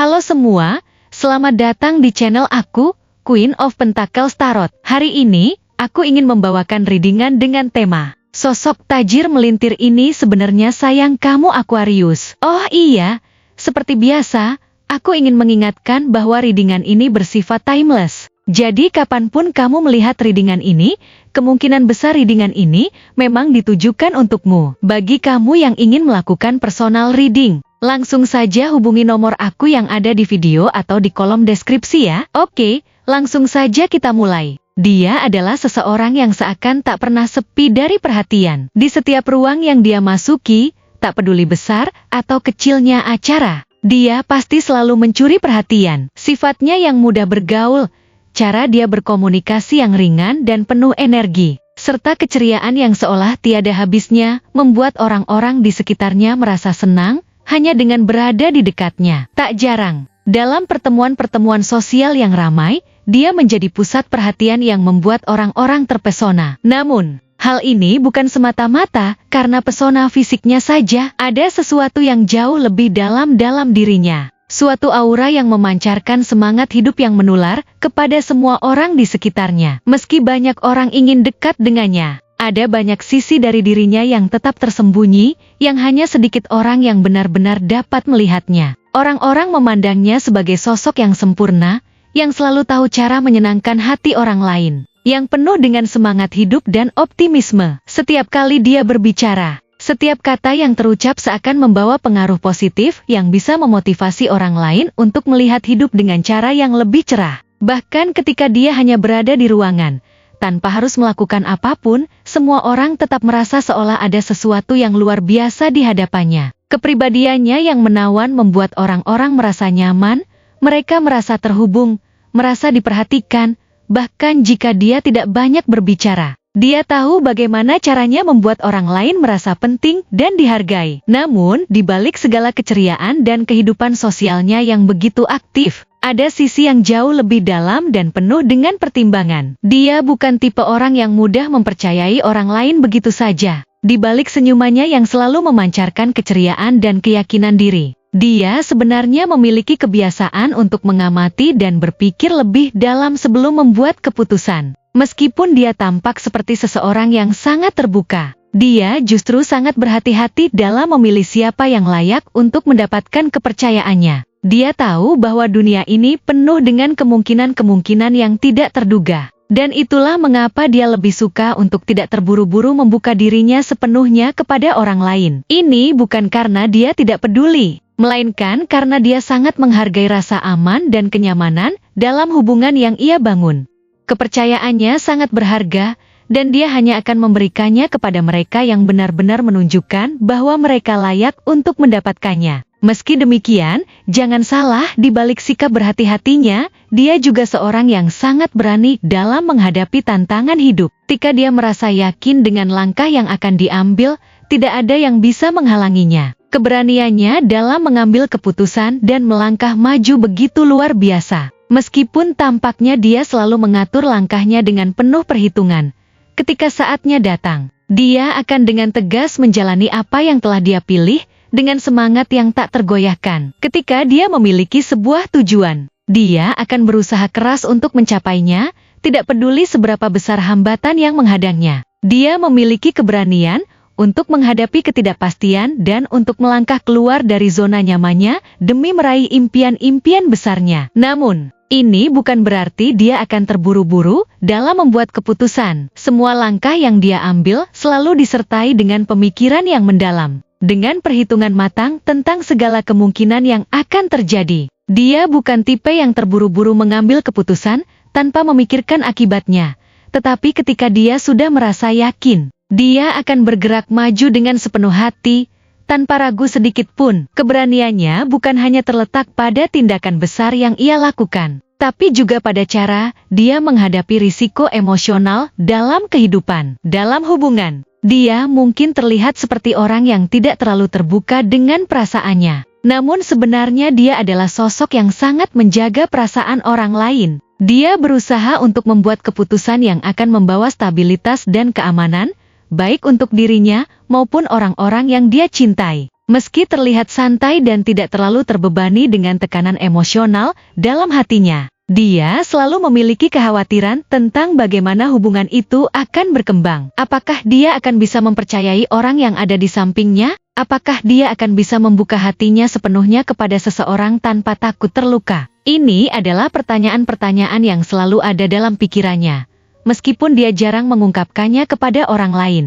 Halo semua, selamat datang di channel aku, Queen of Pentacles Tarot. Hari ini, aku ingin membawakan readingan dengan tema sosok tajir melintir ini sebenarnya sayang kamu Aquarius. Oh iya, seperti biasa, aku ingin mengingatkan bahwa readingan ini bersifat timeless. Jadi kapanpun kamu melihat readingan ini, kemungkinan besar readingan ini memang ditujukan untukmu. Bagi kamu yang ingin melakukan personal reading, langsung saja hubungi nomor aku yang ada di video atau di kolom deskripsi ya. Oke, langsung saja kita mulai. Dia adalah seseorang yang seakan tak pernah sepi dari perhatian. Di setiap ruang yang dia masuki, tak peduli besar atau kecilnya acara, dia pasti selalu mencuri perhatian. Sifatnya yang mudah bergaul, cara dia berkomunikasi yang ringan dan penuh energi, serta keceriaan yang seolah tiada habisnya, membuat orang-orang di sekitarnya merasa senang hanya dengan berada di dekatnya. Tak jarang, dalam pertemuan-pertemuan sosial yang ramai, dia menjadi pusat perhatian yang membuat orang-orang terpesona. Namun, hal ini bukan semata-mata karena pesona fisiknya saja, ada sesuatu yang jauh lebih dalam dirinya. Suatu aura yang memancarkan semangat hidup yang menular kepada semua orang di sekitarnya. Meski banyak orang ingin dekat dengannya, ada banyak sisi dari dirinya yang tetap tersembunyi, yang hanya sedikit orang yang benar-benar dapat melihatnya. Orang-orang memandangnya sebagai sosok yang sempurna, yang selalu tahu cara menyenangkan hati orang lain, yang penuh dengan semangat hidup dan optimisme. Setiap kali dia berbicara, setiap kata yang terucap seakan membawa pengaruh positif yang bisa memotivasi orang lain untuk melihat hidup dengan cara yang lebih cerah. Bahkan ketika dia hanya berada di ruangan, tanpa harus melakukan apapun, semua orang tetap merasa seolah ada sesuatu yang luar biasa di hadapannya. Kepribadiannya yang menawan membuat orang-orang merasa nyaman, mereka merasa terhubung, merasa diperhatikan, bahkan jika dia tidak banyak berbicara. Dia tahu bagaimana caranya membuat orang lain merasa penting dan dihargai. Namun, di balik segala keceriaan dan kehidupan sosialnya yang begitu aktif, ada sisi yang jauh lebih dalam dan penuh dengan pertimbangan. Dia bukan tipe orang yang mudah mempercayai orang lain begitu saja. Di balik senyumannya yang selalu memancarkan keceriaan dan keyakinan diri, dia sebenarnya memiliki kebiasaan untuk mengamati dan berpikir lebih dalam sebelum membuat keputusan. Meskipun dia tampak seperti seseorang yang sangat terbuka, dia justru sangat berhati-hati dalam memilih siapa yang layak untuk mendapatkan kepercayaannya. Dia tahu bahwa dunia ini penuh dengan kemungkinan-kemungkinan yang tidak terduga. Dan itulah mengapa dia lebih suka untuk tidak terburu-buru membuka dirinya sepenuhnya kepada orang lain. Ini bukan karena dia tidak peduli, melainkan karena dia sangat menghargai rasa aman dan kenyamanan dalam hubungan yang ia bangun. Kepercayaannya sangat berharga, dan dia hanya akan memberikannya kepada mereka yang benar-benar menunjukkan bahwa mereka layak untuk mendapatkannya. Meski demikian, jangan salah, di balik sikap berhati-hatinya, dia juga seorang yang sangat berani dalam menghadapi tantangan hidup. Ketika dia merasa yakin dengan langkah yang akan diambil, tidak ada yang bisa menghalanginya. Keberaniannya dalam mengambil keputusan dan melangkah maju begitu luar biasa. Meskipun tampaknya dia selalu mengatur langkahnya dengan penuh perhitungan, ketika saatnya datang, dia akan dengan tegas menjalani apa yang telah dia pilih, dengan semangat yang tak tergoyahkan. Ketika dia memiliki sebuah tujuan, dia akan berusaha keras untuk mencapainya, tidak peduli seberapa besar hambatan yang menghadangnya. Dia memiliki keberanian untuk menghadapi ketidakpastian dan untuk melangkah keluar dari zona nyamannya demi meraih impian-impian besarnya. Namun, ini bukan berarti dia akan terburu-buru dalam membuat keputusan. Semua langkah yang dia ambil selalu disertai dengan pemikiran yang mendalam, dengan perhitungan matang tentang segala kemungkinan yang akan terjadi. Dia bukan tipe yang terburu-buru mengambil keputusan tanpa memikirkan akibatnya. Tetapi ketika dia sudah merasa yakin, dia akan bergerak maju dengan sepenuh hati, tanpa ragu sedikit pun. Keberaniannya bukan hanya terletak pada tindakan besar yang ia lakukan, tapi juga pada cara dia menghadapi risiko emosional dalam kehidupan. Dalam hubungan, dia mungkin terlihat seperti orang yang tidak terlalu terbuka dengan perasaannya. Namun sebenarnya dia adalah sosok yang sangat menjaga perasaan orang lain. Dia berusaha untuk membuat keputusan yang akan membawa stabilitas dan keamanan, baik untuk dirinya maupun orang-orang yang dia cintai. Meski terlihat santai dan tidak terlalu terbebani dengan tekanan emosional dalam hatinya, dia selalu memiliki kekhawatiran tentang bagaimana hubungan itu akan berkembang. Apakah dia akan bisa mempercayai orang yang ada di sampingnya? Apakah dia akan bisa membuka hatinya sepenuhnya kepada seseorang tanpa takut terluka? Ini adalah pertanyaan-pertanyaan yang selalu ada dalam pikirannya, meskipun dia jarang mengungkapkannya kepada orang lain.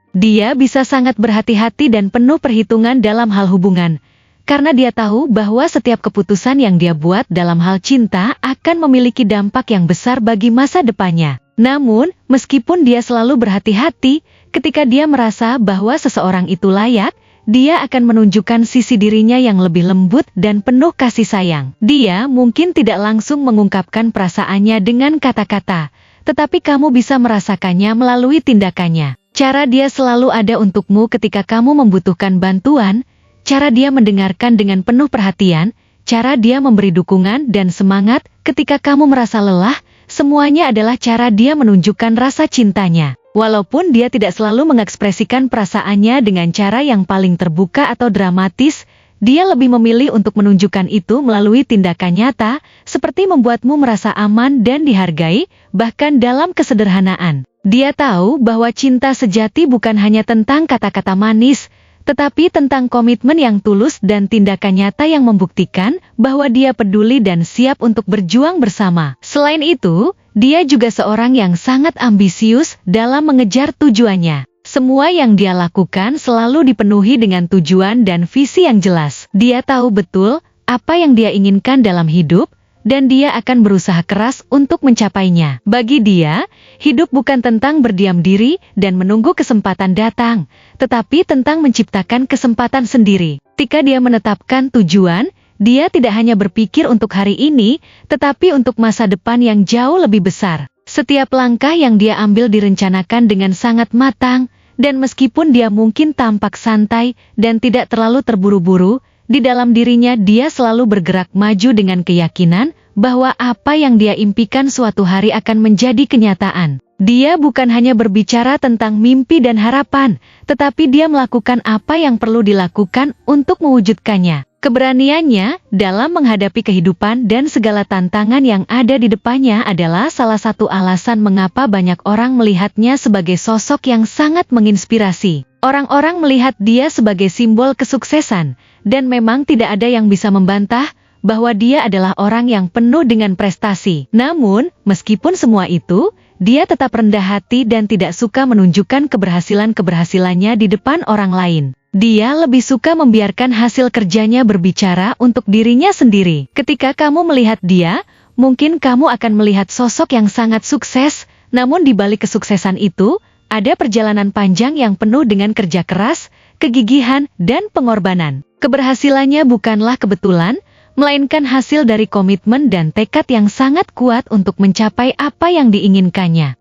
Dia bisa sangat berhati-hati dan penuh perhitungan dalam hal hubungan, karena dia tahu bahwa setiap keputusan yang dia buat dalam hal cinta akan memiliki dampak yang besar bagi masa depannya. Namun, meskipun dia selalu berhati-hati, ketika dia merasa bahwa seseorang itu layak, dia akan menunjukkan sisi dirinya yang lebih lembut dan penuh kasih sayang. Dia mungkin tidak langsung mengungkapkan perasaannya dengan kata-kata, tetapi kamu bisa merasakannya melalui tindakannya. Cara dia selalu ada untukmu ketika kamu membutuhkan bantuan, cara dia mendengarkan dengan penuh perhatian, cara dia memberi dukungan dan semangat ketika kamu merasa lelah, semuanya adalah cara dia menunjukkan rasa cintanya. Walaupun dia tidak selalu mengekspresikan perasaannya dengan cara yang paling terbuka atau dramatis, dia lebih memilih untuk menunjukkan itu melalui tindakan nyata, seperti membuatmu merasa aman dan dihargai, bahkan dalam kesederhanaan. Dia tahu bahwa cinta sejati bukan hanya tentang kata-kata manis, tetapi tentang komitmen yang tulus dan tindakan nyata yang membuktikan bahwa dia peduli dan siap untuk berjuang bersama. Selain itu, dia juga seorang yang sangat ambisius dalam mengejar tujuannya. Semua yang dia lakukan selalu dipenuhi dengan tujuan dan visi yang jelas. Dia tahu betul apa yang dia inginkan dalam hidup, dan dia akan berusaha keras untuk mencapainya. Bagi dia, hidup bukan tentang berdiam diri dan menunggu kesempatan datang, tetapi tentang menciptakan kesempatan sendiri. Ketika dia menetapkan tujuan, dia tidak hanya berpikir untuk hari ini, tetapi untuk masa depan yang jauh lebih besar. Setiap langkah yang dia ambil direncanakan dengan sangat matang, dan meskipun dia mungkin tampak santai dan tidak terlalu terburu-buru, di dalam dirinya dia selalu bergerak maju dengan keyakinan bahwa apa yang dia impikan suatu hari akan menjadi kenyataan. Dia bukan hanya berbicara tentang mimpi dan harapan, tetapi dia melakukan apa yang perlu dilakukan untuk mewujudkannya. Keberaniannya dalam menghadapi kehidupan dan segala tantangan yang ada di depannya adalah salah satu alasan mengapa banyak orang melihatnya sebagai sosok yang sangat menginspirasi. Orang-orang melihat dia sebagai simbol kesuksesan, dan memang tidak ada yang bisa membantah bahwa dia adalah orang yang penuh dengan prestasi. Namun, meskipun semua itu, dia tetap rendah hati dan tidak suka menunjukkan keberhasilannya di depan orang lain. Dia lebih suka membiarkan hasil kerjanya berbicara untuk dirinya sendiri. Ketika kamu melihat dia, mungkin kamu akan melihat sosok yang sangat sukses, namun di balik kesuksesan itu, ada perjalanan panjang yang penuh dengan kerja keras, kegigihan, dan pengorbanan. Keberhasilannya bukanlah kebetulan, melainkan hasil dari komitmen dan tekad yang sangat kuat untuk mencapai apa yang diinginkannya.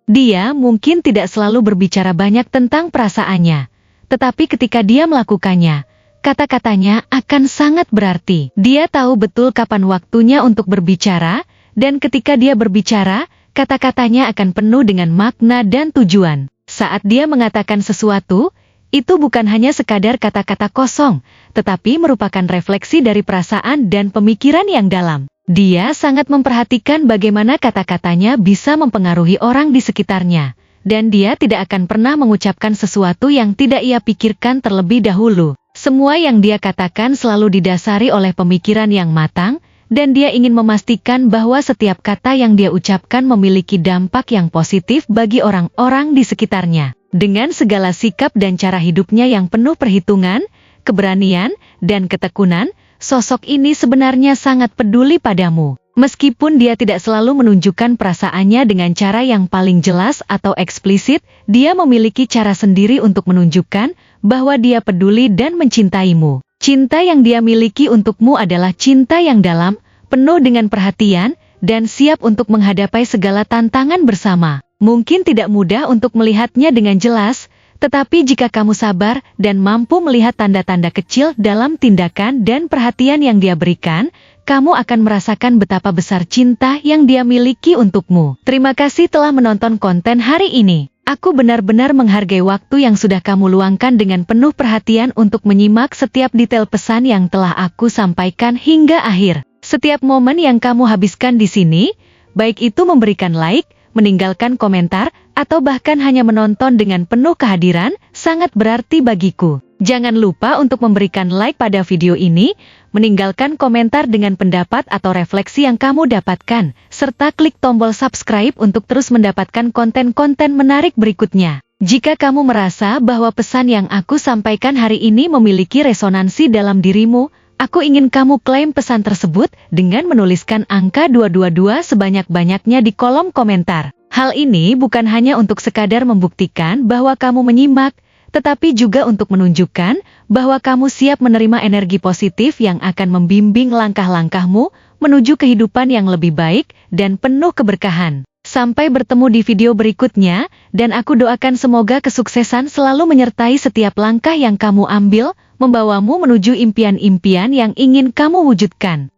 Dia mungkin tidak selalu berbicara banyak tentang perasaannya, tetapi ketika dia melakukannya, kata-katanya akan sangat berarti. Dia tahu betul kapan waktunya untuk berbicara, dan ketika dia berbicara, kata-katanya akan penuh dengan makna dan tujuan. Saat dia mengatakan sesuatu, itu bukan hanya sekadar kata-kata kosong, tetapi merupakan refleksi dari perasaan dan pemikiran yang dalam. Dia sangat memperhatikan bagaimana kata-katanya bisa mempengaruhi orang di sekitarnya, dan dia tidak akan pernah mengucapkan sesuatu yang tidak ia pikirkan terlebih dahulu. Semua yang dia katakan selalu didasari oleh pemikiran yang matang, dan dia ingin memastikan bahwa setiap kata yang dia ucapkan memiliki dampak yang positif bagi orang-orang di sekitarnya. Dengan segala sikap dan cara hidupnya yang penuh perhitungan, keberanian, dan ketekunan, sosok ini sebenarnya sangat peduli padamu. Meskipun dia tidak selalu menunjukkan perasaannya dengan cara yang paling jelas atau eksplisit, dia memiliki cara sendiri untuk menunjukkan bahwa dia peduli dan mencintaimu. Cinta yang dia miliki untukmu adalah cinta yang dalam, penuh dengan perhatian, dan siap untuk menghadapi segala tantangan bersama. Mungkin tidak mudah untuk melihatnya dengan jelas, tetapi jika kamu sabar dan mampu melihat tanda-tanda kecil dalam tindakan dan perhatian yang dia berikan, kamu akan merasakan betapa besar cinta yang dia miliki untukmu. Terima kasih telah menonton konten hari ini. Aku benar-benar menghargai waktu yang sudah kamu luangkan dengan penuh perhatian untuk menyimak setiap detail pesan yang telah aku sampaikan hingga akhir. Setiap momen yang kamu habiskan di sini, baik itu memberikan like, meninggalkan komentar, atau bahkan hanya menonton dengan penuh kehadiran, sangat berarti bagiku. Jangan lupa untuk memberikan like pada video ini, meninggalkan komentar dengan pendapat atau refleksi yang kamu dapatkan, serta klik tombol subscribe untuk terus mendapatkan konten-konten menarik berikutnya. Jika kamu merasa bahwa pesan yang aku sampaikan hari ini memiliki resonansi dalam dirimu, aku ingin kamu klaim pesan tersebut dengan menuliskan angka 222 sebanyak-banyaknya di kolom komentar. Hal ini bukan hanya untuk sekadar membuktikan bahwa kamu menyimak, tetapi juga untuk menunjukkan bahwa kamu siap menerima energi positif yang akan membimbing langkah-langkahmu menuju kehidupan yang lebih baik dan penuh keberkahan. Sampai bertemu di video berikutnya, dan aku doakan semoga kesuksesan selalu menyertai setiap langkah yang kamu ambil, membawamu menuju impian-impian yang ingin kamu wujudkan.